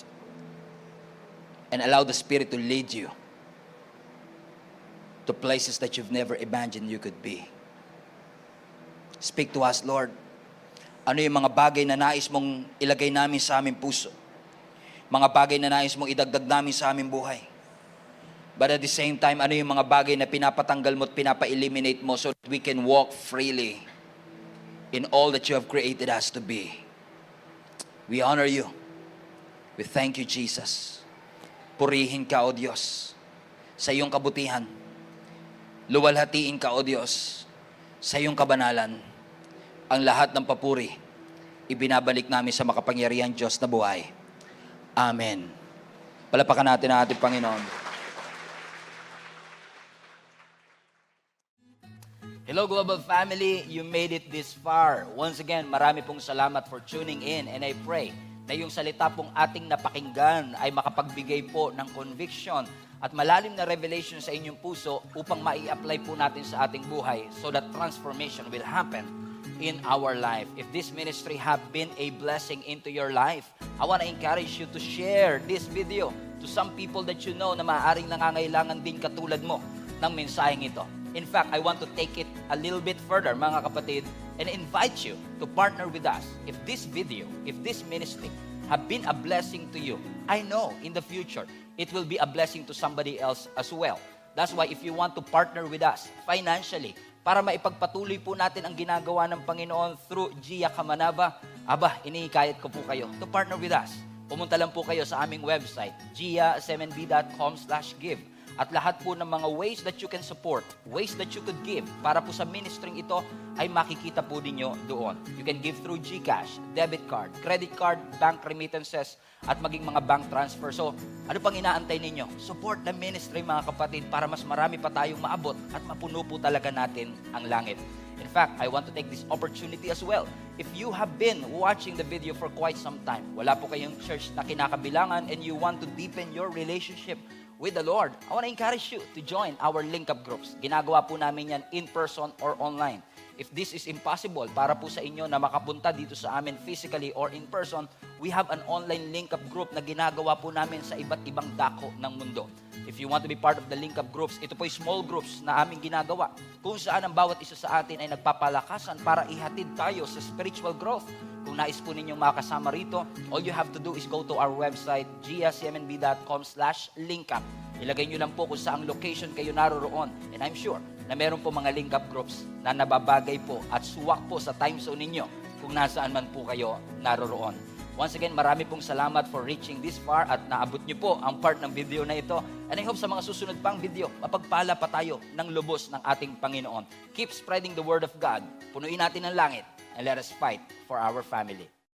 and allow the Spirit to lead you to places that you've never imagined you could be. Speak to us, Lord. Ano yung mga bagay na nais mong ilagay namin sa aming puso? Mga bagay na nais mong idagdag namin sa aming buhay? But at the same time, ano yung mga bagay na pinapatanggal mo at pinapa-eliminate mo so that we can walk freely in all that you have created us to be? We honor you. We thank you, Jesus. Purihin ka, O Diyos, sa iyong kabutihan. Luwalhatiin ka, O Diyos, sa iyong kabanalan. Ang lahat ng papuri, ibinabalik namin sa makapangyarihang Diyos na buhay. Amen. Palapakan natin ang ating Panginoon. Hello, Global Family. You made it this far. Once again, marami pong salamat for tuning in, and I pray na yung salita pong ating napakinggan ay makapagbigay po ng conviction at malalim na revelation sa inyong puso upang mai-apply po natin sa ating buhay so that transformation will happen in our life. If this ministry have been a blessing into your life, I want to encourage you to share this video to some people that you know na maaaring nangangailangan din katulad mo ng mensaheng ito. In fact, I want to take it a little bit further, mga kapatid, and invite you to partner with us. If this video, if this ministry have been a blessing to you, I know in the future, it will be a blessing to somebody else as well. That's why if you want to partner with us financially, para maipagpatuloy po natin ang ginagawa ng Panginoon through Gia Kamanava, inihikayat ko po kayo to partner with us. Pumunta lang po kayo sa aming website, giasmnb.com/give. At lahat po ng mga ways that you can support, ways that you could give, para po sa ministering ito, ay makikita po ninyo doon. You can give through GCash, debit card, credit card, bank remittances, at maging mga bank transfer. So, ano pang inaantay ninyo? Support the ministry, mga kapatid, para mas marami pa tayong maabot at mapuno po talaga natin ang langit. In fact, I want to take this opportunity as well. If you have been watching the video for quite some time, wala po kayong church na kinakabilangan, and you want to deepen your relationship with the Lord, I want to encourage you to join our link-up groups. Ginagawa po namin yan in person or online. If this is impossible para po sa inyo na makapunta dito sa amin physically or in person, we have an online link-up group na ginagawa po namin sa iba't ibang dako ng mundo. If you want to be part of the link-up groups, ito po ay small groups na aming ginagawa kung saan ang bawat isa sa atin ay nagpapalakasan para ihatid tayo sa spiritual growth. Kung nais po ninyong makasama rito, all you have to do is go to our website, giasmnb.com/linkup. Ilagay nyo lang po kung saang location kayo naroroon. And I'm sure na meron po mga link-up groups na nababagay po at suwak po sa time zone ninyo kung nasaan man po kayo naroroon. Once again, marami pong salamat for reaching this far at naabot niyo po ang part ng video na ito. And I hope sa mga susunod pang video, mapagpala pa tayo ng lubos ng ating Panginoon. Keep spreading the word of God. Punuin natin ang langit and let us fight for our family.